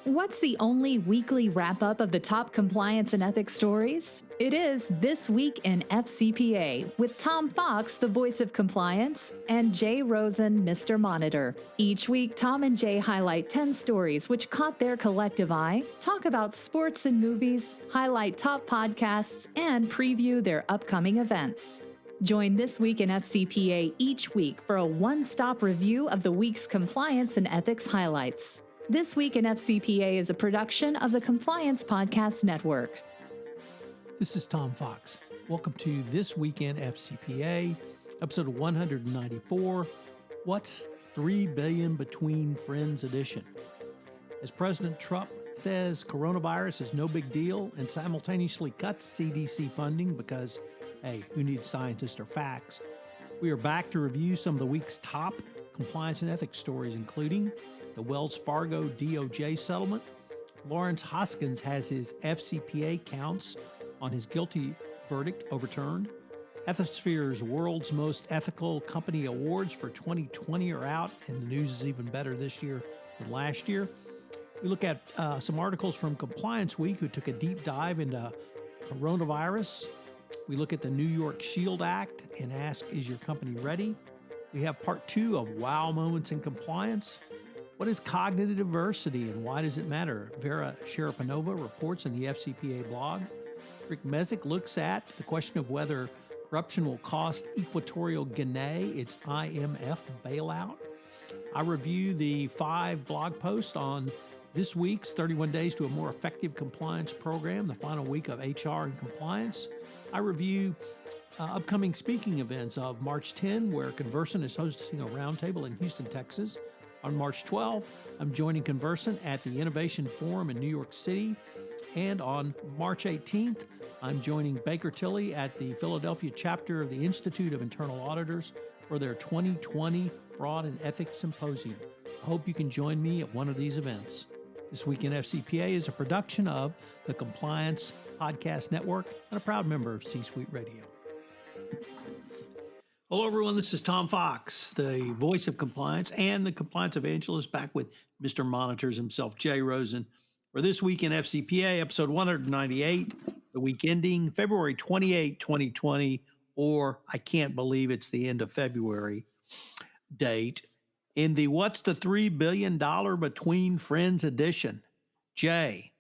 What's the only weekly wrap-up of the top compliance and ethics stories? It is This Week in FCPA with Tom Fox, the voice of compliance, and Jay Rosen, Mr. Monitor. Each week, Tom and Jay highlight 10 stories which caught their collective eye, talk about sports and movies, highlight top podcasts, and preview their upcoming events. Join This Week in FCPA each week for a one-stop review of the week's compliance and ethics highlights. This Week in FCPA is a production of the Compliance Podcast Network. This is Tom Fox. Welcome to This Week in FCPA, episode 194, What's $3 billion Between Friends edition. As President Trump says coronavirus is no big deal and simultaneously cuts CDC funding because, hey, who needs scientists or facts? We are back to review some of the week's top compliance and ethics stories, including the Wells Fargo DOJ settlement. Lawrence Hoskins has his FCPA counts on his guilty verdict overturned. Ethisphere's World's Most Ethical Company Awards for 2020 are out, and the news is even better this year than last year. We look at some articles from Compliance Week, who took a deep dive into coronavirus. We look at the New York SHIELD Act and ask, is your company ready? We have part 2 of Wow Moments in Compliance. What is cognitive diversity and why does it matter? Vera Sharapanova reports in the FCPA blog. Rick Mezek looks at the question of whether corruption will cost Equatorial Guinea its IMF bailout. I review the 5 blog posts on this week's 31 Days to a More Effective Compliance Program, the final week of HR and compliance. I review upcoming speaking events of March 10, where Conversant is hosting a roundtable in Houston, Texas. On March 12th, I'm joining Conversant at the Innovation Forum in New York City. And on March 18th, I'm joining Baker Tilly at the Philadelphia chapter of the Institute of Internal Auditors for their 2020 Fraud and Ethics Symposium. I hope you can join me at one of these events. This Week in FCPA is a production of the Compliance Podcast Network and a proud member of C-Suite Radio. Hello, everyone. This is Tom Fox, the voice of compliance and the compliance evangelist, back with Mr. Monitors himself, Jay Rosen, for This Week in FCPA, episode 198, the week ending February 28, 2020, or I can't believe it's the end of February date, in the What's the $3 billion Between Friends edition. Jay,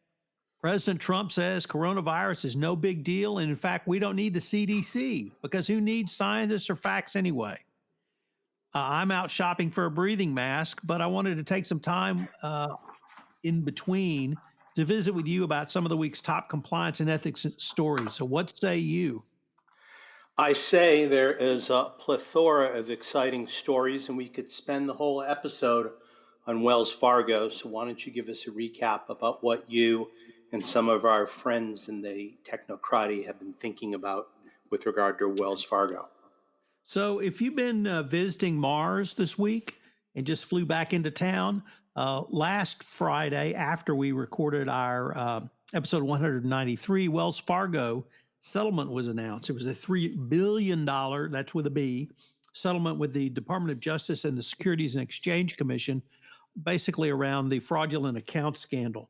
President Trump says coronavirus is no big deal, and in fact, we don't need the CDC because who needs scientists or facts anyway? I'm out shopping for a breathing mask, but I wanted to take some time in between to visit with you about some of the week's top compliance and ethics stories. So what say you? I say there is a plethora of exciting stories, and we could spend the whole episode on Wells Fargo. So why don't you give us a recap about what you and some of our friends in the technocracy have been thinking about with regard to Wells Fargo. So if you've been visiting Mars this week and just flew back into town, last Friday after we recorded our episode 193, Wells Fargo settlement was announced. It was a $3 billion, that's with a B, settlement with the Department of Justice and the Securities and Exchange Commission, basically around the fraudulent account scandal.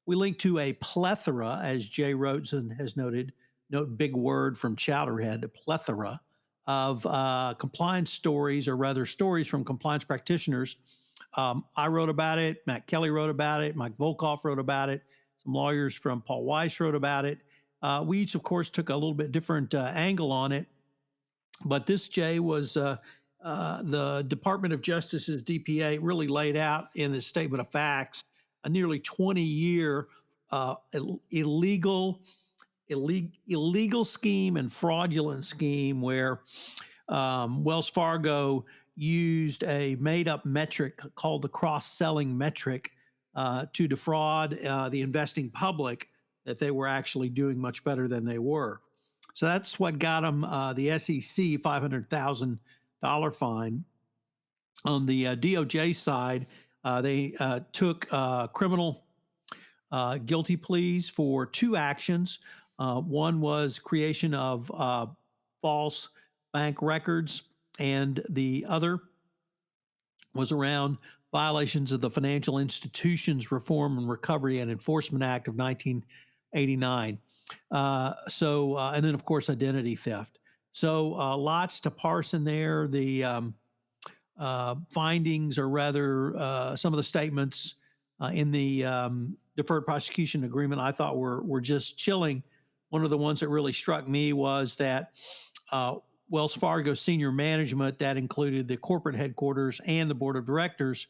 We link to a plethora, as Jay Rosen has noted, note big word from Chowderhead, a plethora of compliance stories, or rather stories from compliance practitioners. I wrote about it, Matt Kelly wrote about it, Mike Volkoff wrote about it, some lawyers from Paul Weiss wrote about it. We each, of course, took a little bit different angle on it. But this, Jay, was the Department of Justice's DPA really laid out in his statement of facts a nearly 20-year illegal scheme and fraudulent scheme where Wells Fargo used a made-up metric called the cross-selling metric to defraud the investing public, that they were actually doing much better than they were. So that's what got them the SEC $500,000 fine. On the DOJ side, they took criminal guilty pleas for 2 actions. One was creation of false bank records, and the other was around violations of the Financial Institutions Reform and Recovery and Enforcement Act of 1989. And then, of course, identity theft. So lots to parse in there. The findings, or rather some of the statements in the deferred prosecution agreement, I thought were just chilling. One of the ones that really struck me was that Wells Fargo senior management, that included the corporate headquarters and the board of directors,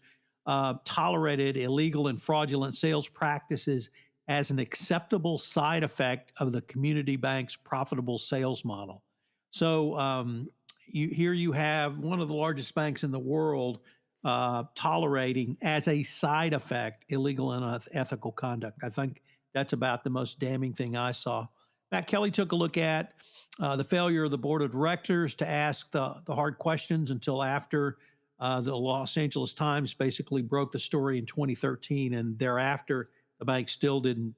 tolerated illegal and fraudulent sales practices as an acceptable side effect of the community bank's profitable sales model. So here you have one of the largest banks in the world tolerating as a side effect illegal and unethical conduct. I think that's about the most damning thing I saw. Matt Kelly took a look at the failure of the board of directors to ask the hard questions until after the Los Angeles Times basically broke the story in 2013, and thereafter the bank still didn't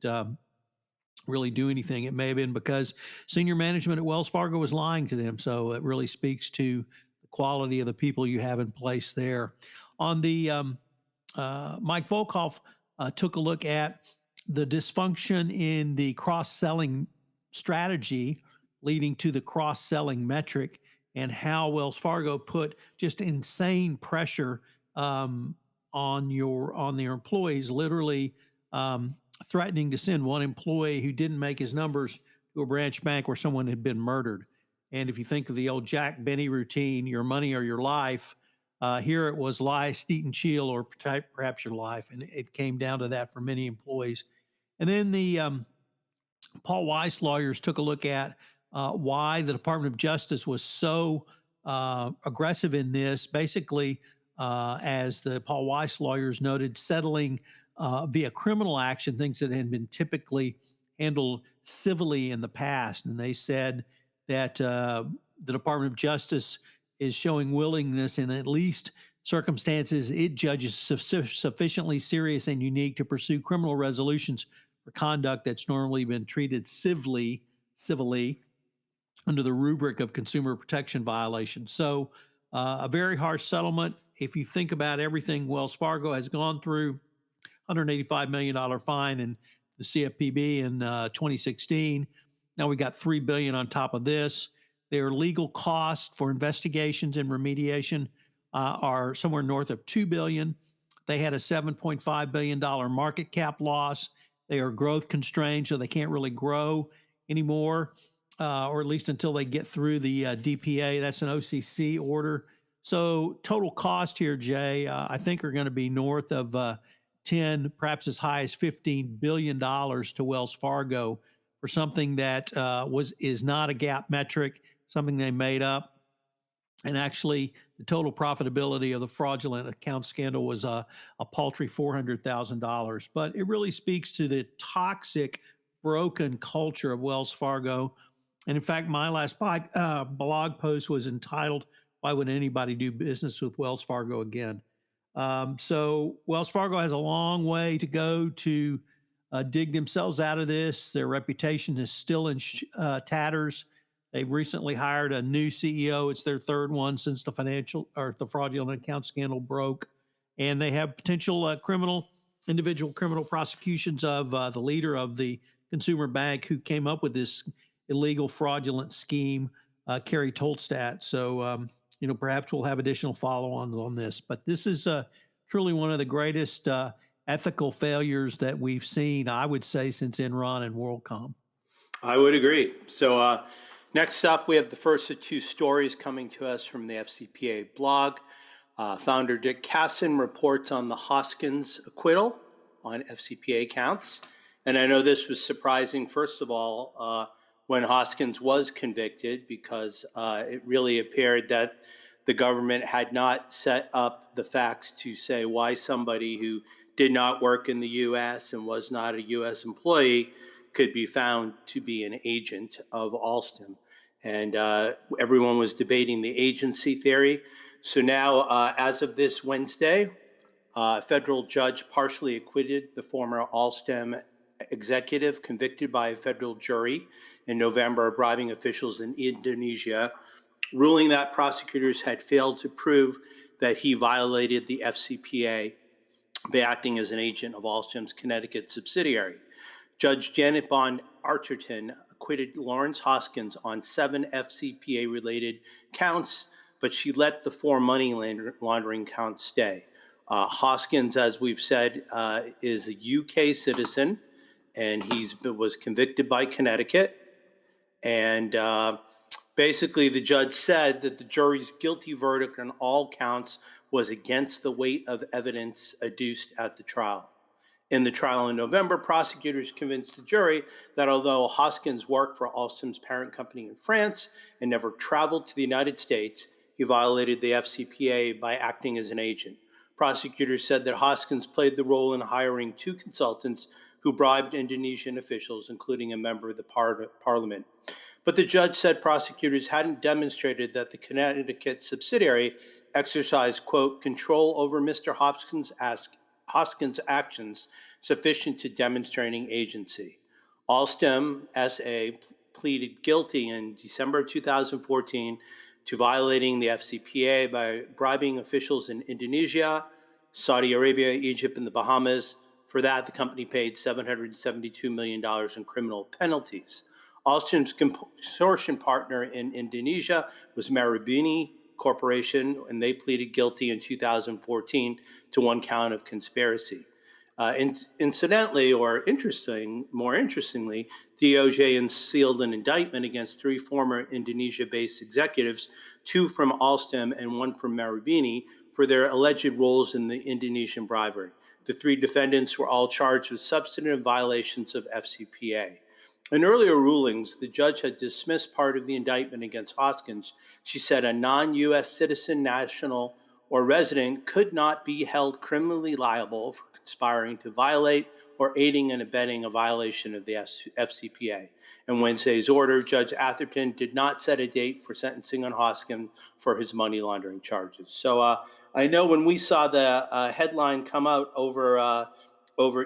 really do anything. It may have been because senior management at Wells Fargo was lying to them. So it really speaks to the quality of the people you have in place there. On the Mike Volkov took a look at the dysfunction in the cross-selling strategy leading to the cross-selling metric, and how Wells Fargo put just insane pressure on their employees, literally threatening to send one employee who didn't make his numbers to a branch bank where someone had been murdered. And if you think of the old Jack Benny routine, your money or your life, here it was lie, steat, and chill, or perhaps your life. And it came down to that for many employees. And then the Paul Weiss lawyers took a look at why the Department of Justice was so aggressive in this, basically, as the Paul Weiss lawyers noted, settling via criminal action, things that had been typically handled civilly in the past. And they said that the Department of Justice is showing willingness in at least circumstances it judges sufficiently serious and unique to pursue criminal resolutions for conduct that's normally been treated civilly under the rubric of consumer protection violations. So a very harsh settlement. If you think about everything Wells Fargo has gone through, $185 million fine in the CFPB in 2016. Now we got $3 billion on top of this. Their legal costs for investigations and remediation are somewhere north of $2 billion. They had a $7.5 billion market cap loss. They are growth constrained, so they can't really grow anymore, or at least until they get through the DPA. That's an OCC order. So total cost here, Jay, I think are going to be north of 10, perhaps as high as $15 billion to Wells Fargo for something that is not a GAAP metric, something they made up. And actually, the total profitability of the fraudulent account scandal was a paltry $400,000. But it really speaks to the toxic, broken culture of Wells Fargo. And in fact, my last blog post was entitled, "Why Would Anybody Do Business with Wells Fargo Again?" So Wells Fargo has a long way to go to dig themselves out of this. Their reputation is still in tatters. They've recently hired a new CEO. It's their third one since the fraudulent account scandal broke. And they have potential individual criminal prosecutions of the leader of the consumer bank who came up with this illegal fraudulent scheme, Kerry Tolstad. So, perhaps we'll have additional follow-ons on this. But this is truly one of the greatest ethical failures that we've seen, I would say, since Enron and WorldCom. I would agree. So next up, we have the first of two stories coming to us from the FCPA blog. Founder Dick Casson reports on the Hoskins acquittal on FCPA counts. And I know this was surprising, first of all, when Hoskins was convicted, because it really appeared that the government had not set up the facts to say why somebody who did not work in the U.S. and was not a U.S. employee could be found to be an agent of Alstom. And everyone was debating the agency theory. So now, as of this Wednesday, a federal judge partially acquitted the former Alstom executive convicted by a federal jury in November of bribing officials in Indonesia ruling that prosecutors had failed to prove that he violated the FCPA by acting as an agent of Alstom's Connecticut subsidiary. Judge Janet Bond Archerton acquitted Lawrence Hoskins on 7 FCPA-related counts, but she let the 4 money laundering counts stay. Hoskins, as we've said, is a UK citizen, and he was convicted by Connecticut. And basically, the judge said that the jury's guilty verdict on all counts was against the weight of evidence adduced at the trial. In the trial in November, prosecutors convinced the jury that although Hoskins worked for Alstom's parent company in France and never traveled to the United States, he violated the FCPA by acting as an agent. Prosecutors said that Hoskins played the role in hiring 2 consultants who bribed Indonesian officials, including a member of the parliament. But the judge said prosecutors hadn't demonstrated that the Connecticut subsidiary exercised, quote, control over Mr. Hoskins' actions sufficient to demonstrating agency. Alstom SA pleaded guilty in December 2014 to violating the FCPA by bribing officials in Indonesia, Saudi Arabia, Egypt, and the Bahamas. For that, the company paid $772 million in criminal penalties. Alstom's consortium partner in Indonesia was Marubeni Corporation, and they pleaded guilty in 2014 to 1 count of conspiracy. Incidentally, or more interestingly, DOJ unsealed an indictment against 3 former Indonesia-based executives, 2 from Alstom and 1 from Marubeni, for their alleged roles in the Indonesian bribery. The 3 defendants were all charged with substantive violations of FCPA. In earlier rulings, the judge had dismissed part of the indictment against Hoskins. She said a non-U.S. citizen, national, or resident could not be held criminally liable for conspiring to violate or aiding and abetting a violation of the FCPA. In Wednesday's order, Judge Atherton did not set a date for sentencing on Hoskins for his money laundering charges. So I know when we saw the headline come out over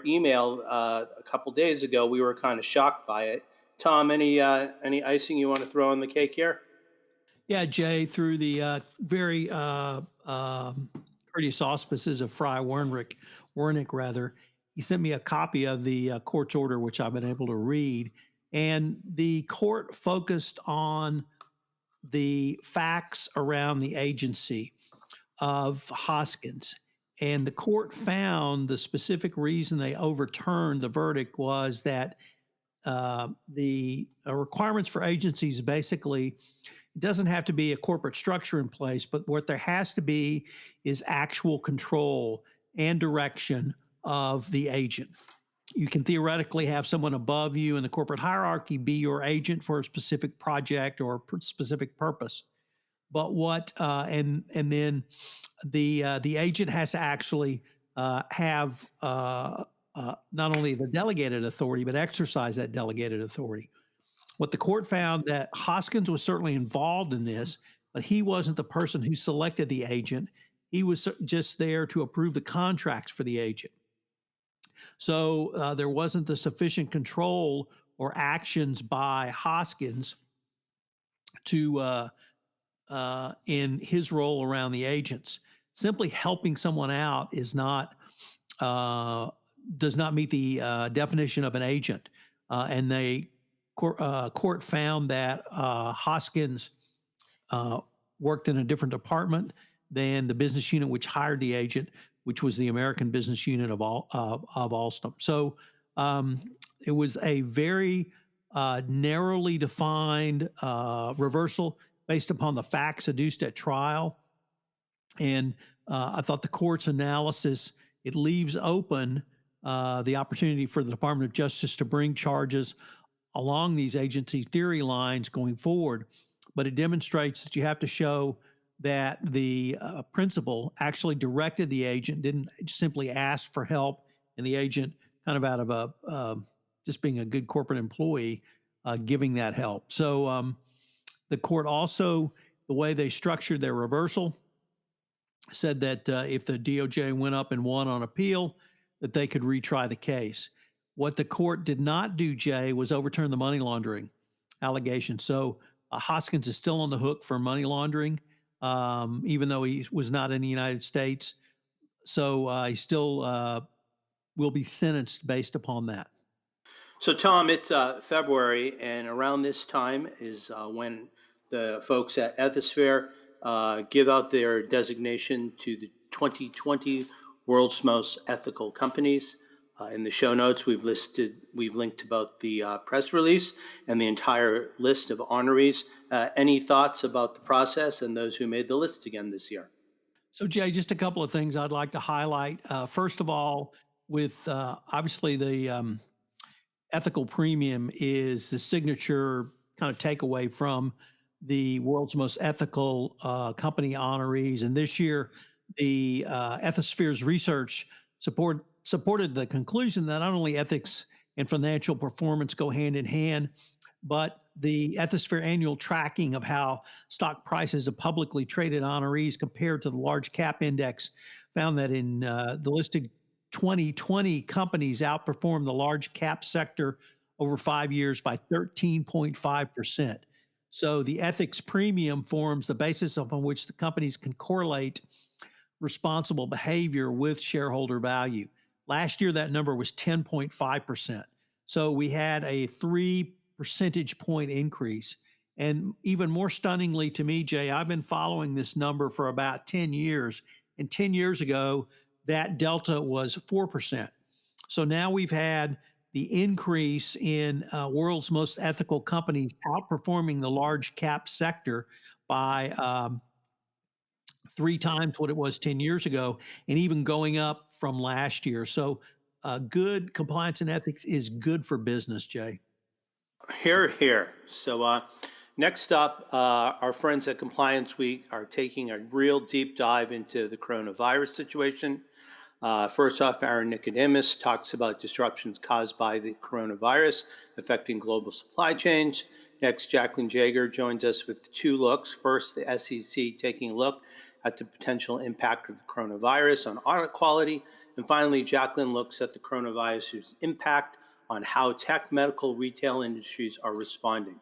email a couple days ago, we were kind of shocked by it. Tom, any icing you want to throw on the cake here? Yeah, Jay, through the very courteous auspices of Fry Wernick, he sent me a copy of the court's order, which I've been able to read. And the court focused on the facts around the agency of Hoskins. And the court found the specific reason they overturned the verdict was that the requirements for agencies basically, it doesn't have to be a corporate structure in place, but what there has to be is actual control and direction of the agent. You can theoretically have someone above you in the corporate hierarchy be your agent for a specific project or a specific purpose. But and then the agent has to actually have not only the delegated authority, but exercise that delegated authority. What the court found that Hoskins was certainly involved in this, but he wasn't the person who selected the agent. He was just there to approve the contracts for the agent. So there wasn't the sufficient control or actions by Hoskins to in his role around the agents. Simply helping someone out is not does not meet the definition of an agent. And the court found that Hoskins worked in a different department than the business unit which hired the agent, which was the American business unit of Alstom. So it was a very narrowly defined reversal based upon the facts adduced at trial. And I thought the court's analysis, it leaves open the opportunity for the Department of Justice to bring charges along these agency theory lines going forward. But it demonstrates that you have to show that the principal actually directed the agent, didn't simply ask for help, and the agent kind of out of a just being a good corporate employee, giving that help. So the court also, the way they structured their reversal, said that if the DOJ went up and won on appeal, that they could retry the case. What the court did not do, Jay, was overturn the money laundering allegation. So Hoskins is still on the hook for money laundering, even though he was not in the United States. So he still will be sentenced based upon that. So, Tom, it's February, and around this time is when the folks at Ethisphere give out their designation to the 2020 World's Most Ethical Companies. In the show notes, we've linked about the press release and the entire list of honorees. Any thoughts about the process and those who made the list again this year? So, Jay, just a couple of things I'd like to highlight. First of all, with obviously the ethical premium is the signature kind of takeaway from the world's most ethical company honorees. And this year, the Ethisphere's research supported the conclusion that not only ethics and financial performance go hand in hand, but the Ethisphere annual tracking of how stock prices of publicly traded honorees compared to the large cap index found that in the listed 2020 companies outperformed the large cap sector over 5 years by 13.5%. So the ethics premium forms the basis upon which the companies can correlate responsible behavior with shareholder value. Last year, that number was 10.5%. So we had a 3 percentage point increase. And even more stunningly to me, Jay, I've been following this number for about 10 years. And 10 years ago, that delta was 4%. So now we've had the increase in world's most ethical companies outperforming the large cap sector by 3 times what it was 10 years ago, and even going up from last year. So good compliance and ethics is good for business, Jay. Here, here. So next up, our friends at Compliance Week are taking a real deep dive into the coronavirus situation. First off, Aaron Nicodemus talks about disruptions caused by the coronavirus affecting global supply chains. Next, Jacqueline Jaeger joins us with two looks. First, the SEC taking a look at the potential impact of the coronavirus on audit quality. And finally, Jacqueline looks at the coronavirus's impact on how tech, medical, retail industries are responding.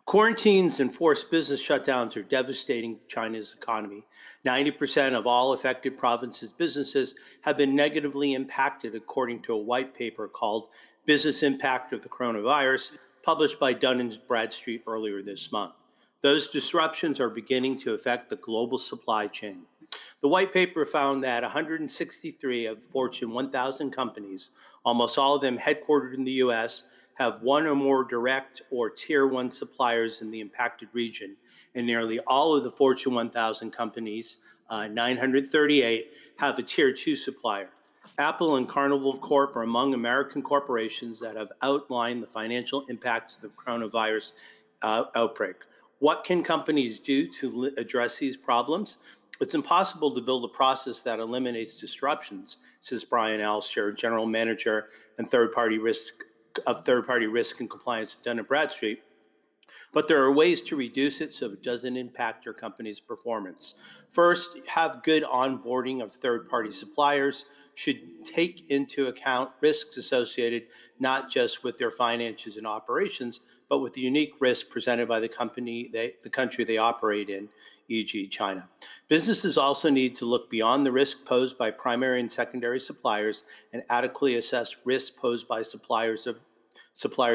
Quarantines and forced business shutdowns are devastating China's economy. 90% of all affected provinces' businesses have been negatively impacted, according to a white paper called Business Impact of the Coronavirus, published by Dun & Bradstreet earlier this month. Those disruptions are beginning to affect the global supply chain. The white paper found that 163 of Fortune 1000 companies, almost all of them headquartered in the U.S., have one or more direct or tier 1 suppliers in the impacted region, and nearly all of the Fortune 1000 companies, 938, have a tier 2 supplier. Apple and Carnival Corp are among American corporations that have outlined the financial impacts of the coronavirus outbreak. What can companies do to address these problems? It's impossible to build a process that eliminates disruptions, says Brian Alsher, General Manager and third-party risk and compliance at Dun & Bradstreet. But there are ways to reduce it so it doesn't impact your company's performance. First, have good onboarding of third-party suppliers. Should take into account risks associated not just with their finances and operations, but with the unique risk presented by the country they operate in, e.g. China. Businesses also need to look beyond the risk posed by primary and secondary suppliers and adequately assess risk posed by suppliers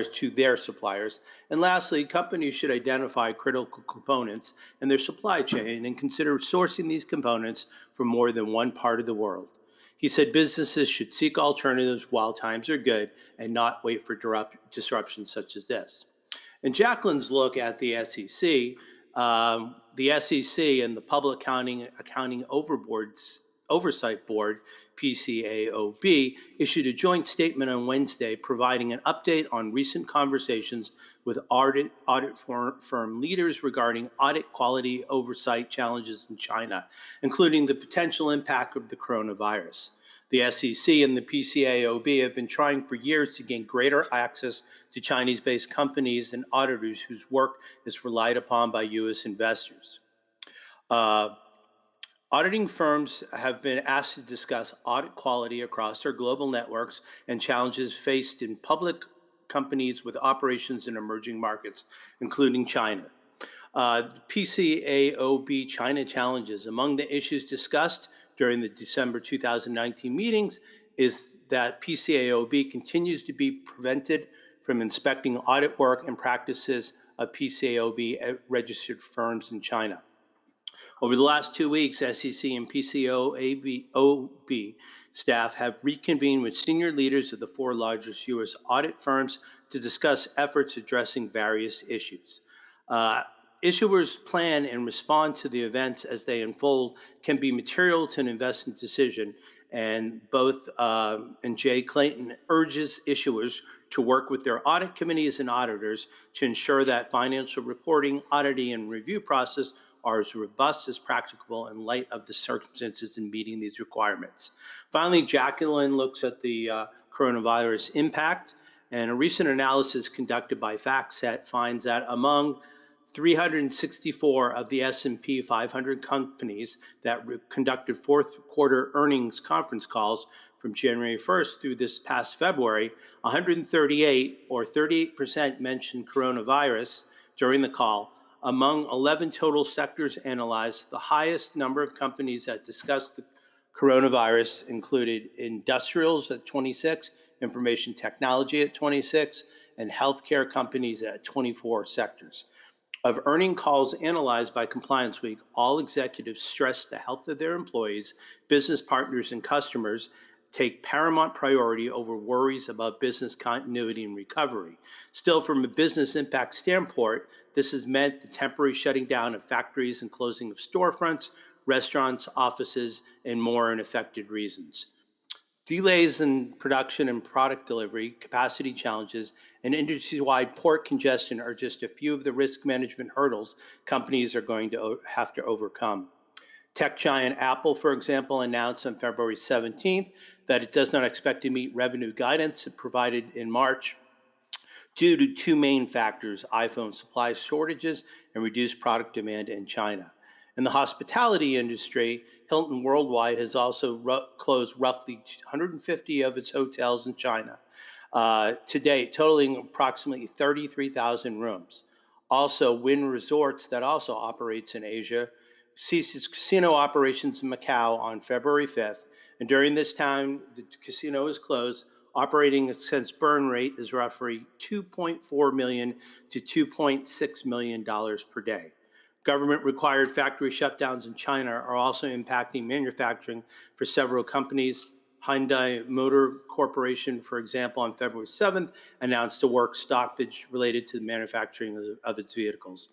to their suppliers. And lastly, companies should identify critical components in their supply chain and consider sourcing these components from more than one part of the world. He said businesses should seek alternatives while times are good and not wait for disruptions such as this. And Jacqueline's look at the SEC and the Public Accounting Oversight Board, PCAOB, issued a joint statement on Wednesday providing an update on recent conversations with audit firm leaders regarding audit quality oversight challenges in China, including the potential impact of the coronavirus. The SEC and the PCAOB have been trying for years to gain greater access to Chinese-based companies and auditors whose work is relied upon by U.S. investors. Auditing firms have been asked to discuss audit quality across their global networks and challenges faced in public companies with operations in emerging markets, including China. PCAOB China challenges. Among the issues discussed during the December 2019 meetings is that PCAOB continues to be prevented from inspecting audit work and practices of PCAOB at registered firms in China. Over the last 2 weeks, SEC and PCAOB staff have reconvened with senior leaders of the 4 largest U.S. audit firms to discuss efforts addressing various issues. Issuers plan and respond to the events as they unfold can be material to an investment decision, and Jay Clayton urges issuers to work with their audit committees and auditors to ensure that financial reporting, auditing, and review process are as robust as practicable in light of the circumstances in meeting these requirements. Finally, Jacqueline looks at the coronavirus impact, and a recent analysis conducted by FactSet finds that among 364 of the S&P 500 companies that conducted fourth quarter earnings conference calls from January 1st through this past February, 138 or 38% mentioned coronavirus during the call. Among 11 total sectors analyzed, the highest number of companies that discussed the coronavirus included industrials at 26, information technology at 26, and healthcare companies at 24 sectors. Of earning calls analyzed by Compliance Week, all executives stressed the health of their employees, business partners, and customers take paramount priority over worries about business continuity and recovery. Still, from a business impact standpoint, this has meant the temporary shutting down of factories and closing of storefronts, restaurants, offices, and more in affected regions. Delays in production and product delivery, capacity challenges, and industry-wide port congestion are just a few of the risk management hurdles companies are going to have to overcome. Tech giant Apple, for example, announced on February 17th that it does not expect to meet revenue guidance it provided in March due to 2 main factors: iPhone supply shortages and reduced product demand in China. In the hospitality industry, Hilton Worldwide has also closed roughly 150 of its hotels in China to date, totaling approximately 33,000 rooms. Also, Wynn Resorts, that also operates in Asia, ceased its casino operations in Macau on February 5th, and during this time, the casino is closed. Operating expense burn rate is roughly $2.4 million to $2.6 million per day. Government-required factory shutdowns in China are also impacting manufacturing for several companies. Hyundai Motor Corporation, for example, on February 7th, announced a work stoppage related to the manufacturing of its vehicles.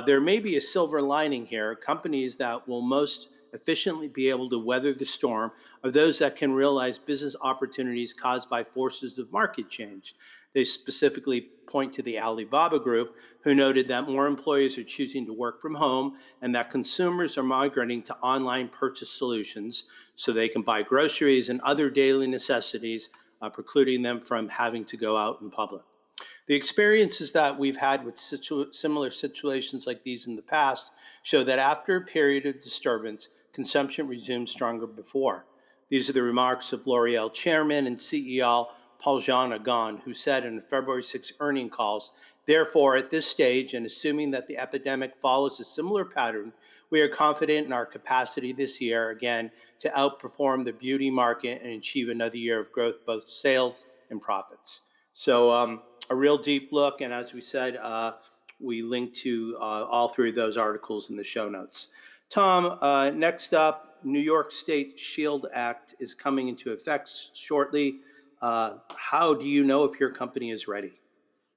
There may be a silver lining here. Companies that will most efficiently be able to weather the storm are those that can realize business opportunities caused by forces of market change. They specifically point to the Alibaba Group, who noted that more employees are choosing to work from home and that consumers are migrating to online purchase solutions so they can buy groceries and other daily necessities, precluding them from having to go out in public. The experiences that we've had with similar situations like these in the past show that after a period of disturbance, consumption resumes stronger before. These are the remarks of L'Oreal Chairman and CEO Paul-Jean Agon, who said in the February 6 earnings calls, "Therefore, at this stage, and assuming that the epidemic follows a similar pattern, we are confident in our capacity this year, again, to outperform the beauty market and achieve another year of growth, both sales and profits." So a real deep look, and as we said, we link to all 3 of those articles in the show notes. Tom, next up, New York State SHIELD Act is coming into effect shortly. How do you know if your company is ready?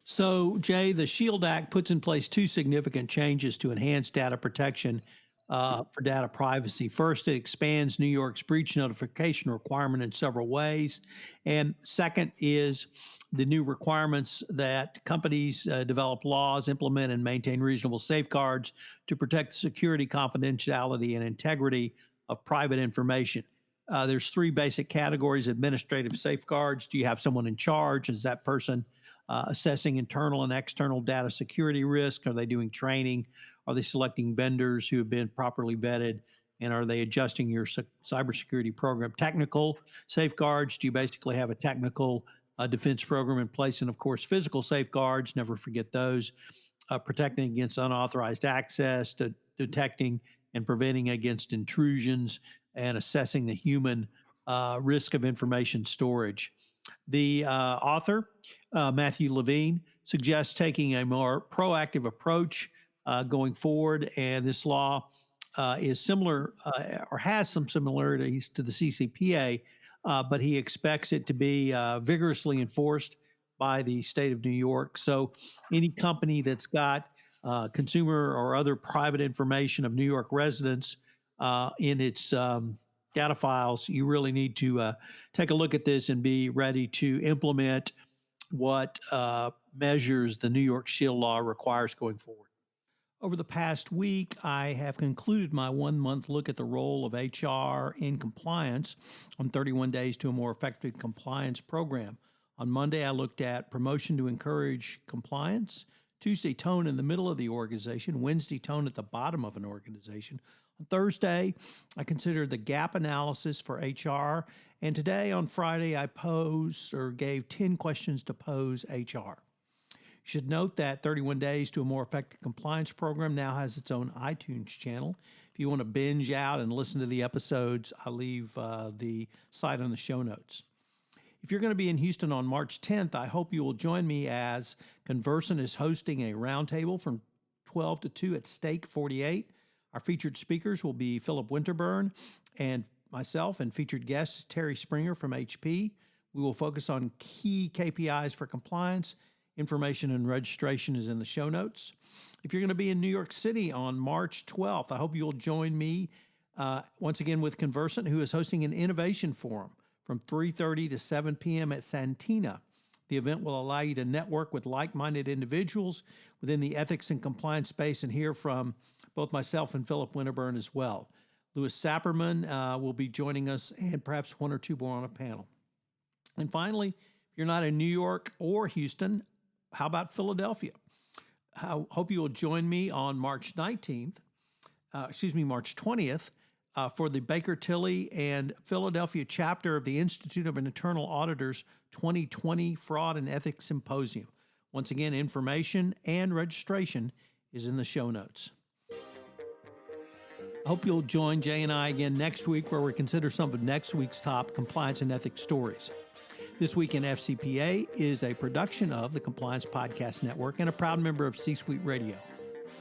So, Jay, the SHIELD Act puts in place 2 significant changes to enhance data protection for data privacy. First, it expands New York's breach notification requirement in several ways. And second is the new requirements that companies develop laws, implement, and maintain reasonable safeguards to protect the security, confidentiality, and integrity of private information. There's 3 basic categories: administrative safeguards. Do you have someone in charge? Is that person assessing internal and external data security risk? Are they doing training? Are they selecting vendors who have been properly vetted? And are they adjusting your cybersecurity program? Technical safeguards. Do you basically have a technical defense program in place. And of course, physical safeguards, never forget those, protecting against unauthorized access, detecting and preventing against intrusions, and assessing the human risk of information storage. The author, Matthew Levine, suggests taking a more proactive approach going forward, and this law is similar or has some similarities to the CCPA, but he expects it to be vigorously enforced by the state of New York. So any company that's got consumer or other private information of New York residents in its data files, you really need to take a look at this and be ready to implement what measures the New York Shield Law requires going forward. Over the past week, I have concluded my 1-month look at the role of HR in compliance on 31 Days to a More Effective Compliance program. On Monday, I looked at promotion to encourage compliance, Tuesday, tone in the middle of the organization, Wednesday, tone at the bottom of an organization. On Thursday, I considered the gap analysis for HR, and today on Friday, I gave 10 questions to pose HR. You should note that 31 Days to a More Effective Compliance program now has its own iTunes channel. If you want to binge out and listen to the episodes, I'll leave the site on the show notes. If you're going to be in Houston on March 10th, I hope you will join me as Conversant is hosting a roundtable from 12 to 2 at Stake 48. Our featured speakers will be Philip Winterburn and myself, and featured guests Terry Springer from HP. We will focus on key KPIs for compliance. Information and registration is in the show notes. If you're going to be in New York City on March 12th, I hope you'll join me once again with Conversant, who is hosting an innovation forum from 3:30 to 7 p.m. at Santina. The event will allow you to network with like-minded individuals within the ethics and compliance space and hear from both myself and Philip Winterburn as well. Louis Sapperman will be joining us, and perhaps one or two more on a panel. And finally, if you're not in New York or Houston, how about Philadelphia? I hope you will join me on March 20th, for the Baker Tilly and Philadelphia chapter of the Institute of Internal Auditors 2020 Fraud and Ethics Symposium. Once again, information and registration is in the show notes. I hope you'll join Jay and I again next week, where we consider some of next week's top compliance and ethics stories. This Week in FCPA is a production of the Compliance Podcast Network and a proud member of C-Suite Radio.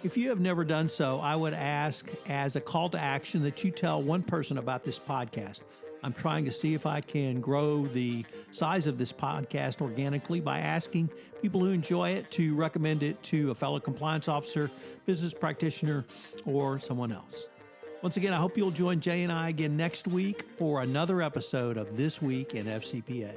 If you have never done so, I would ask as a call to action that you tell one person about this podcast. I'm trying to see if I can grow the size of this podcast organically by asking people who enjoy it to recommend it to a fellow compliance officer, business practitioner, or someone else. Once again, I hope you'll join Jay and I again next week for another episode of This Week in FCPA.